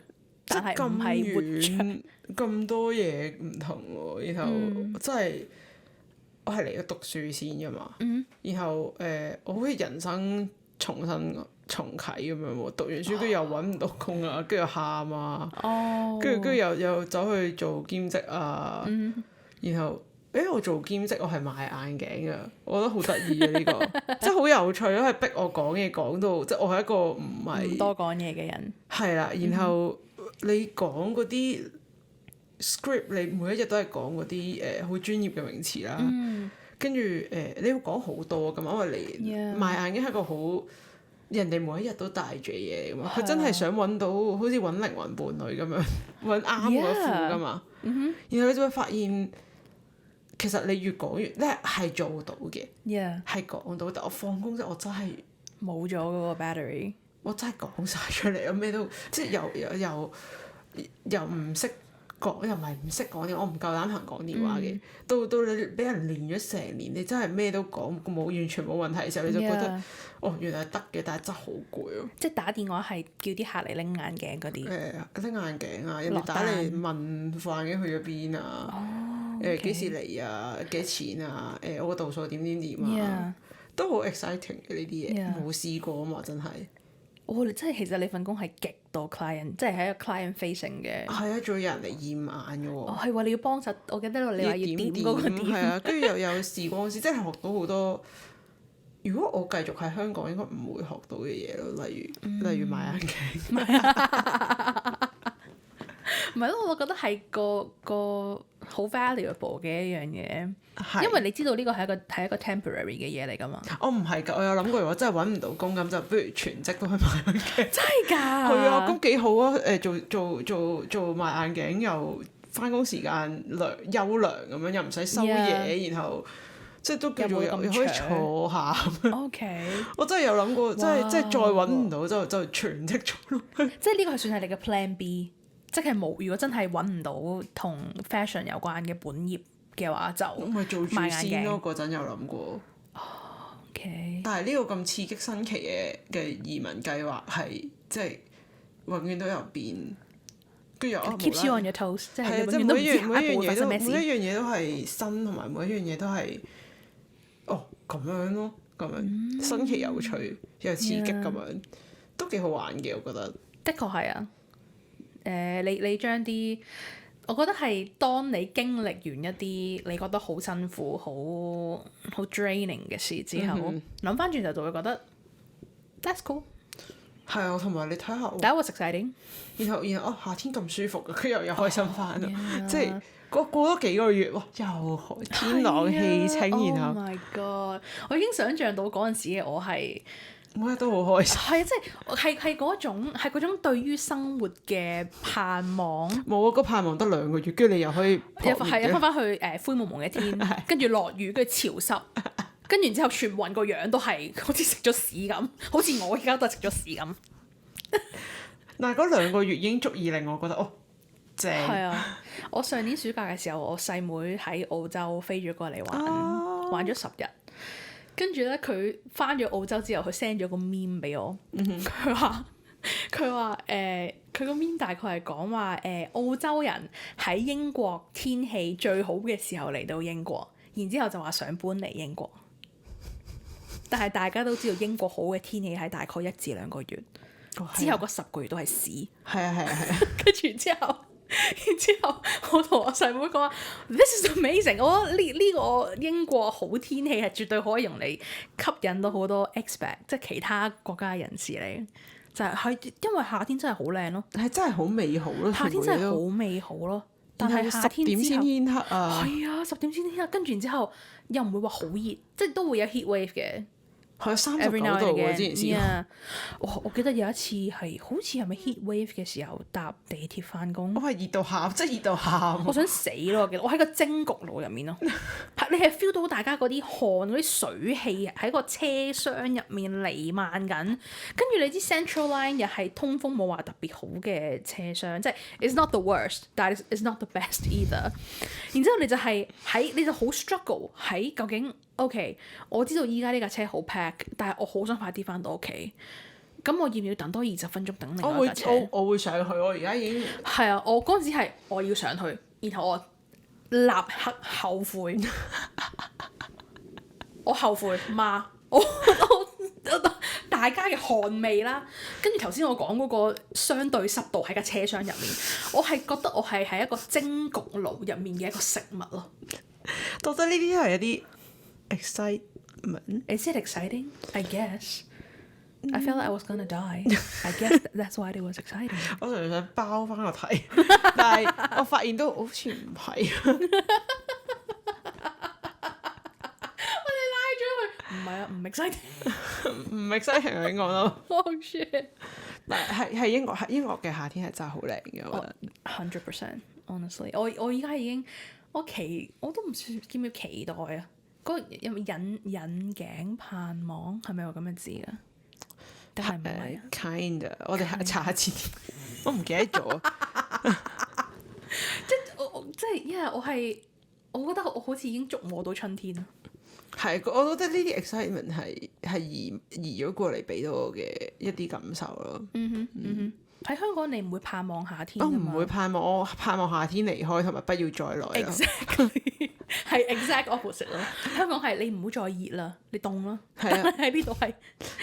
但係唔係活躍。咁多嘢唔同喎，然後真係我係嚟咗讀書先㗎嘛。然後我好似人生重啟咁樣喎，讀完書跟住又揾唔到工啊，跟住又喊啊，跟住又走去做兼職啊。然後我做兼職我係賣眼鏡啊，我覺得好得意啊呢個，即係好有趣咯，係逼我講嘢講到，即係我係一個唔多講嘢嘅人。係啦，然後你講嗰啲 script， 你每一日都係講嗰啲好專業嘅名詞啦。跟住你要講好多㗎嘛，因為你賣眼鏡係一個好人哋每一日都戴住嘢㗎嘛，佢真係想揾到好似揾靈魂伴侶咁樣揾啱嗰副㗎嘛。然後你就會發現其實你越講越咧係做到嘅，係講到，但我放工之後我真係冇咗嗰個 battery， 我真係講晒出嚟，我咩都即係又唔識講，又唔係唔識講嘢，我唔夠膽同人講電話嘅。到你俾人練咗成年，你真係咩都講冇，完全冇問題嘅時候，你就覺得原來係得嘅，但係真係好攰咯。即係打電話係叫啲客嚟拎眼鏡嗰啲。拎眼鏡啊！人哋打嚟問副眼鏡去咗邊啊？幾時嚟啊？幾錢啊？我個度數點啊？都好 exciting 嘅呢啲嘢，冇試過啊嘛，真係。即係其實你份工係極度 client， 即係喺一個 client facing 嘅。係啊，仲有人嚟驗眼嘅喎。係喎，你要幫實，我記得你話要點嗰個點。係啊，跟住又有視光師，即係學到好多。如果我繼續喺香港，應該唔會學到嘅嘢咯，例如賣眼鏡。唔係咯，我覺得係個好 valuable 嘅一樣嘢，因為你知道呢個係一個 temporary 嘅嘢嚟㗎嘛。我唔係㗎，我有諗過，如果真係揾唔到工咁，就不如全職都去賣眼鏡。真係㗎？係啊，咁幾好啊！做賣眼鏡又返工時間優良咁樣，又唔使收嘢，然後即係都叫做又可以坐下。OK，我真係有諗過，即係再揾唔到就全職做咯。即係呢個係算係你嘅 plan B。即係冇，如果真係揾唔到同 fashion 有關嘅本業嘅話，就咪做住先咯。嗰陣有諗過。OK。但係呢個咁刺激新奇嘅移民計劃係即係永遠都有變，跟住又 keeps you on your toes， 即係即係每一樣嘢都係新，同埋每一樣嘢都係咁樣咯，咁樣新奇有趣又刺激咁樣，都幾好玩嘅，我覺得。的確係啊。你將啲，我覺得係當你經歷完一啲你覺得好辛苦、好 draining 嘅事之後，諗翻轉頭就會覺得 that's cool。係啊，同埋你睇下我，第一個食晒點，然後夏天咁舒服嘅，佢又開心翻啦，即係過咗幾個月，哇又天朗氣清，然後 Oh my god！我已經想像到嗰陣時嘅我係每日都好開心。係即係嗰種對於生活嘅盼望。冇啊，個盼望得2個月，跟住你又可以係啊，翻返去灰蒙蒙嘅天，跟住落雨，跟住潮濕，跟住之後全部人個樣都係好似食咗屎咁，好似我而家都係食咗屎咁。但係嗰2個月已經足以令我覺得哦正。係啊，我上年暑假嘅時候，我細妹喺澳洲飛咗過嚟玩咗10日。跟住咧，佢翻咗澳洲之後，佢 send 咗個 meme 俾我。佢話佢個 meme 大概係講話澳洲人喺英國天氣最好嘅時候嚟到英國，然之後就話想搬嚟英國。但係大家都知道英國好嘅天氣係大概1至2個月，之後嗰10個月都係屎。係啊。跟住之後。然之後，我同我細妹講話 ，This is amazing！我覺得呢個英國好天氣係絕對可以用嚟吸引到好多 expat，即係其他國家嘅人士嚟。就係因為夏天真係好靚咯，係真係好美好咯，夏天真係好美好咯。但係夏天10點先天黑啊，係啊，10點先天黑，跟住然之後又唔會話好熱，即係都會有 heat wave 嘅。係39度喎，之前試過。我記得有一次係好似係咪 heat wave 嘅時候搭地鐵翻工，我係熱到喊，即係熱到喊。我想死咯！我記得我喺個蒸焗爐入面咯，你係 feel 到大家嗰啲汗嗰啲水氣喺個車廂入面瀰漫緊，跟住你知 Central Line 又係通風冇話特別好嘅車廂，即係 it's not the worst，但係 it's not the best either。然之後你就係你就好 struggle 喺究竟。OK， 我知道依家呢架車好 pack， 但係我好想快啲翻到屋企。咁我要唔要等多20分鐘等另外一架車？我會上去，我而家已經係啊！我嗰陣時係我要上去，然後我立刻後悔，我後悔媽，我大家嘅汗味啦，跟住頭先我講嗰個相對濕度喺架車廂入面，我係覺得我係喺一個蒸焗爐入面嘅一個食物咯。覺得呢啲係一啲excitement. Is it exciting? I guess. I felt like I was gonna die. I guess that's why it was exciting. 我純粹想包翻個題，但係我發現都好似唔係。我哋拉咗佢，唔係啊，唔 exciting， 唔 exciting 啊！應該都。Oh shit！ 但係英國嘅夏天係真係好靚嘅，我覺得。100%honestly，我而家已經我都唔算叫唔叫期待啊？嗰個有冇引頸盼望係咪有咁嘅字啊？定係唔係啊？Kind， 我哋查下字典，我唔記得咗。即係因為我覺得我好似已經觸摸到春天啦。係，我覺得呢啲 excitement 係移咗過嚟俾到我嘅一啲感受咯。喺香港你唔會盼望夏天，我唔會盼望，我盼望夏天離開同埋不要再來。Exactly， 係 exact opposite 咯。香港係你唔好再熱啦，你凍啦。係啊，喺呢度係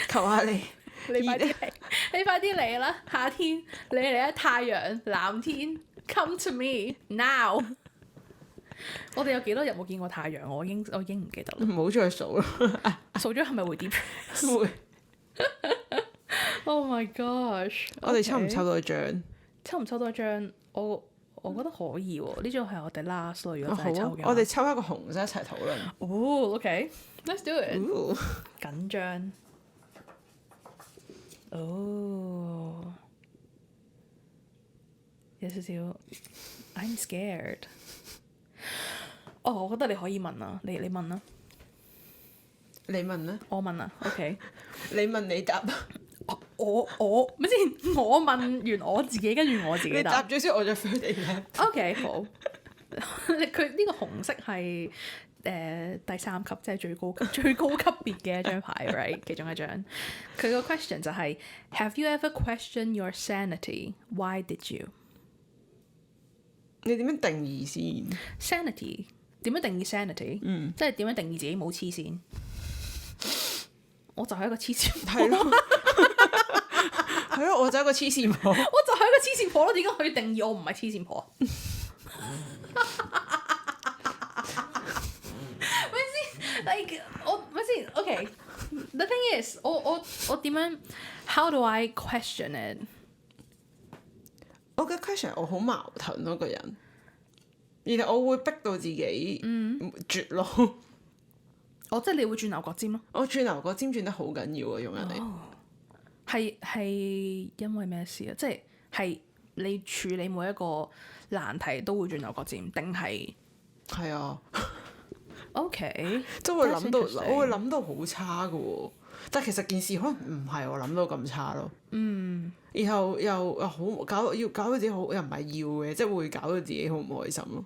求下你，你快啲嚟，你快啲嚟啦！夏天你嚟啊！太陽藍天 ，come to me now。我哋有幾多日冇見過太陽？我已經唔記得啦。唔好再數啦，數咗係咪會 depress？會。Oh my gosh！ 我哋抽唔抽到獎？抽唔抽到獎？我覺得可以喎。呢張係我哋 last 咯，如果真係抽嘅。我哋抽一個紅色一齊討論。哦，OK，let's do it。緊張。哦，有少少 I'm scared。我覺得你可以問啊，你問啦。你問啦。我問啊 ，OK。你問你答。我咪先，我問完我自己，跟住我自己答。你答咗先，我再 fill 你咧。OK， 好。佢呢個紅色係第3級，即係最高級別嘅一張牌，right？ 其中一張。佢個 question 就係：Have you ever questioned your sanity? Why did you？ 你點樣定義先 ？Sanity 點樣定義 sanity？即係點樣定義自己冇黐線？我就係一個黐線婆。係咯，係咯，我就係一個黐線婆。我就係一個黐線婆咯。點解可以定義我唔係黐線婆？ like 我咪先 OK。The thing is，我點樣？How do I question it？我嘅 question 我好矛盾咯，個人，然後我會逼到自己絕路。即係你會轉牛角尖咯？我轉牛角尖轉得好緊要啊，用人哋。係因為咩事啊？即係你處理每一個難題都會轉牛角尖，定係？係啊。OK，即係會諗到，我會諗到好差㗎喎。但係其實件事可能唔係我諗到咁差咯。然後又好搞到自己好，又唔係要嘅，即係會搞到自己好唔開心咯。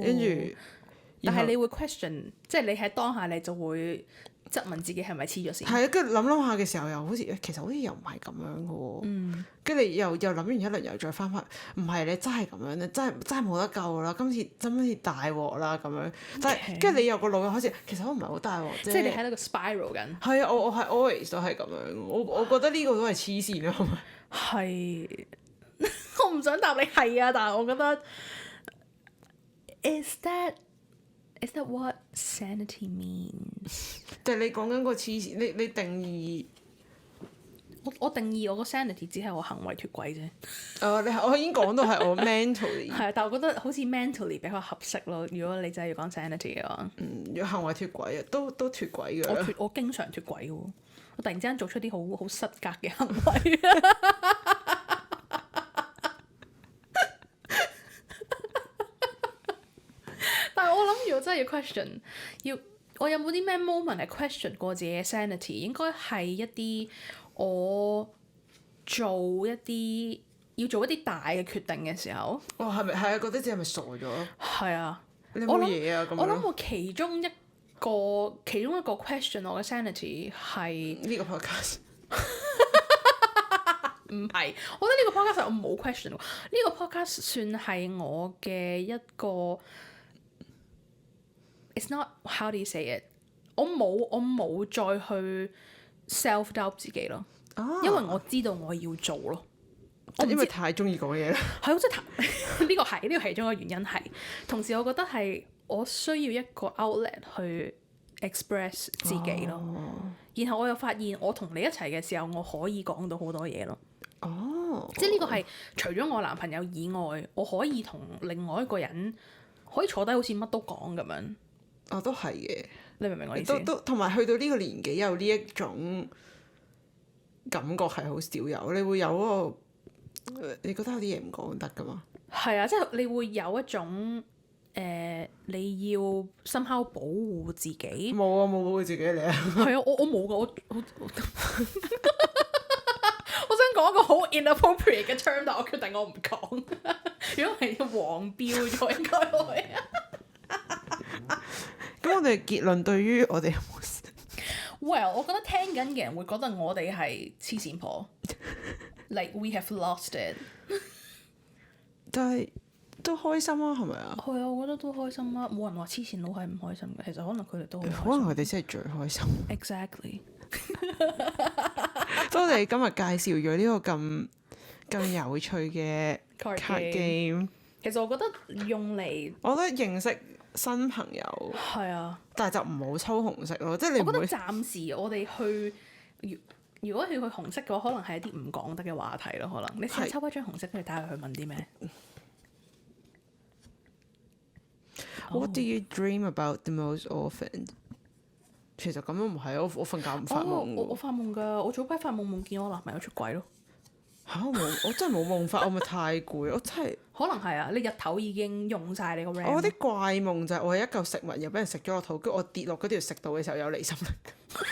跟住，但係你會 question，即係你喺當下你就會質問自己係咪黐咗線？係啊，跟住諗下嘅時候又好似其實好似又唔係咁樣嘅喎。跟住你又諗完一輪又再翻返，唔係你真係咁樣咧，真係冇得救啦！今次大鑊啦咁樣。但係跟住你有個腦又開始，其實我唔係好大鑊啫。即係你喺度個 spiral 緊。係啊，我係 always 都係咁樣。我覺得呢個都係黐線咯，係咪？係，我唔想答你係啊，但係我覺得 is that what sanity means？ 但係你講緊個黐線，你定義我定義我個 sanity 只係我行為脫軌啫。我已經講到係我 mentally 係啊，但係我覺得好似 mentally 比較合適咯。如果你真係要講 sanity 嘅話，要行為脫軌啊，都脫軌㗎。我經常脫軌嘅喎，我突然之間做出啲好失格嘅行為。但係我諗，如果真係要 question，我有冇啲咩 moment 係 question 過自己嘅 sanity？ 應該係一啲我要做一啲大嘅決定嘅時候。係咪係啊？覺得自己係咪傻咗？係啊，你冇嘢啊咁樣。我諗我其中一個 question 我嘅 sanity 係呢個 podcast。唔係，我覺得呢個 podcast 我冇 question 喎。呢個 podcast 算係我嘅一個。It's not how do you say it？ 我冇再去 self doubt 自己咯，因為我知道我要做咯。因為太中意講嘢啦。係，即係呢個係其中一個原因係。同時我覺得係我需要一個 outlet 去 express 自己咯。然後我又發現我同你一齊嘅時候，我可以講到好多嘢咯。即係呢個係除咗我男朋友以外，我可以同另外一個人可以坐低好似乜都講咁樣。都係嘅。你明唔明我意思？都同埋去到呢個年紀有呢一種感覺係好少有，你會有嗰個你覺得有啲嘢唔講得㗎嘛？係啊，即係你會有一種你要 somehow 保護自己。冇啊，冇保護自己你啊。係啊，我冇㗎，我想講一個好 inappropriate 嘅 term，但我決定我唔講。如果係黃標咗，應該會。咁我哋結論對於我哋有冇？Well， 我覺得聽緊嘅人會覺得我哋係黐線婆，like we have lost it。但係都開心啊，係咪啊？係啊，我覺得都開心啊，冇人話黐線佬係唔開心嘅，其實可能佢哋都好開心。可能佢哋先係最開心。Exactly。多謝你今日介紹咗呢個咁有趣嘅 card game。其實我覺得用嚟，我覺得認識新朋友係啊，但係就唔好抽紅色咯，即係你唔會。我覺得暫時我哋去，如果要去紅色嘅話，可能係一啲唔講得嘅話題咯。可能你試下抽一張紅色，跟住睇下佢問啲咩。What do you dream about the most often？ 其實咁樣唔係，我瞓覺唔發夢。我發夢㗎，我早排發夢見我男朋友出軌咯。我真係冇夢法，我咪太攰，我真係。可能係啊，你日頭已經用晒你個 RAM。我啲怪夢就係我係一嚿食物又俾人食咗落肚，跟住我跌落嗰條食道嘅時候有離心力，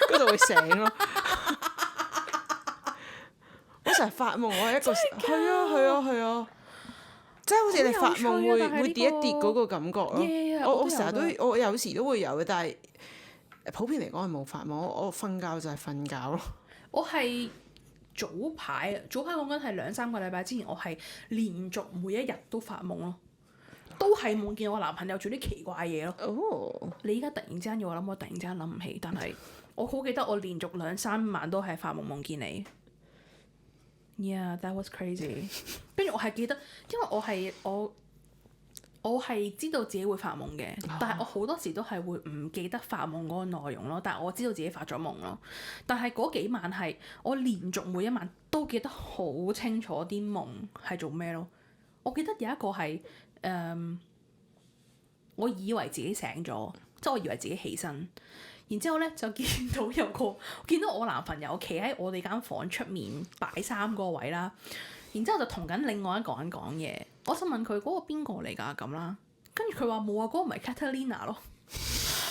跟住會醒咯。我成日發夢，我係一個係啊，即係好似你發夢會跌一跌嗰個感覺咯。我成日都我有時都會有嘅，但係普遍嚟講係冇發夢。我瞓覺就係瞓覺咯。我係。早排講緊係2-3個禮拜之前，我係連續每一日都發夢咯，都係夢見我男朋友做啲奇怪嘢咯。你依家突然之間要我諗，我突然之間諗唔起，但係我好記得我連續2-3晚都係發夢見你。Yeah, that was crazy。跟住我係記得，因為我係知道自己會發夢嘅，但係我好多時都係會唔記得發夢嗰個內容咯。但係我知道自己發咗夢咯。但係嗰幾晚係我連續每一晚都記得好清楚啲夢係做咩咯。我記得有一個係我以為自己醒咗，即係我以為自己起身，然之後咧就見到我男朋友企喺我哋間房出面擺衫嗰個位啦。然之後就同緊另外一個人講嘢，我就問佢嗰個邊個嚟㗎咁啦，跟住佢話冇啊，嗰個唔係 Catalina 咯，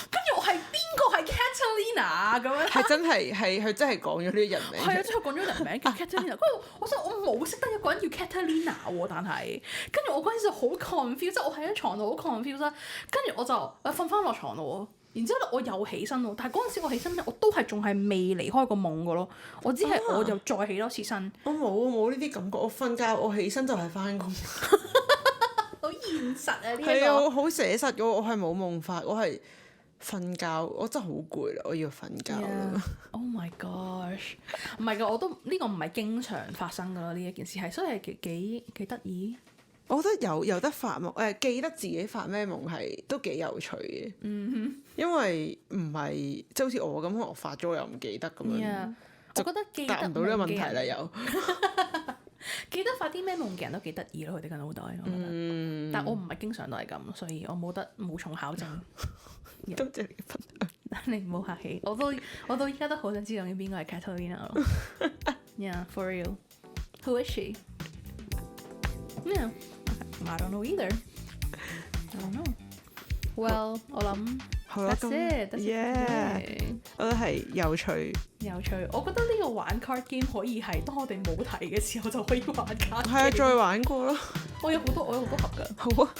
跟住我係邊個係 Catalina 咁樣？係真係佢真係講咗呢啲人名。係啊，即係講咗人名叫 Catalina。跟住我冇識得一個人叫 Catalina 喎，但係跟住我嗰陣時好 confused，即係我喺床度好 confused 啦。跟住我就瞓翻落床度喎。然之後咧，我又起身喎，但係嗰陣時我起身咧，我都係仲係未離開個夢嘅咯。我只係我就再起多次身。我冇呢啲感覺，我瞓覺我起身就係翻工。好現實啊！呢個係啊，好寫實嘅，我係冇夢法，我係瞓覺，我真係好攰啦，我要瞓覺啦。Yeah. Oh my gosh！ 唔係㗎，我都呢個唔係經常發生㗎咯，呢一件事係，所以係幾得意。我覺得有得發夢，記得自己發咩夢係都幾有趣嘅。因為唔係即係好似我咁，我發咗我又唔記得咁樣。Yeah. 我覺得記得答唔到呢個問題啦，又記得發啲咩夢嘅人都幾得意咯，佢哋個腦袋。我覺得，但我唔係經常都係咁，所以我無從考證。多謝你分享。你唔好客氣，我到依家都好想知道邊個係 Catalina 咯。Yeah, for real. Who is she? Yeah. I don't know either. I don't know. Well, 我諗好啦，咁 yeah， 我覺得係有趣。我覺得呢個玩 card game 可以係當我哋冇題嘅時候就可以玩 card game。係啊，再玩過咯。我有好多盒㗎。好啊。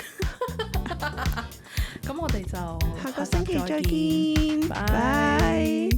咁我哋就下個星期再見。拜。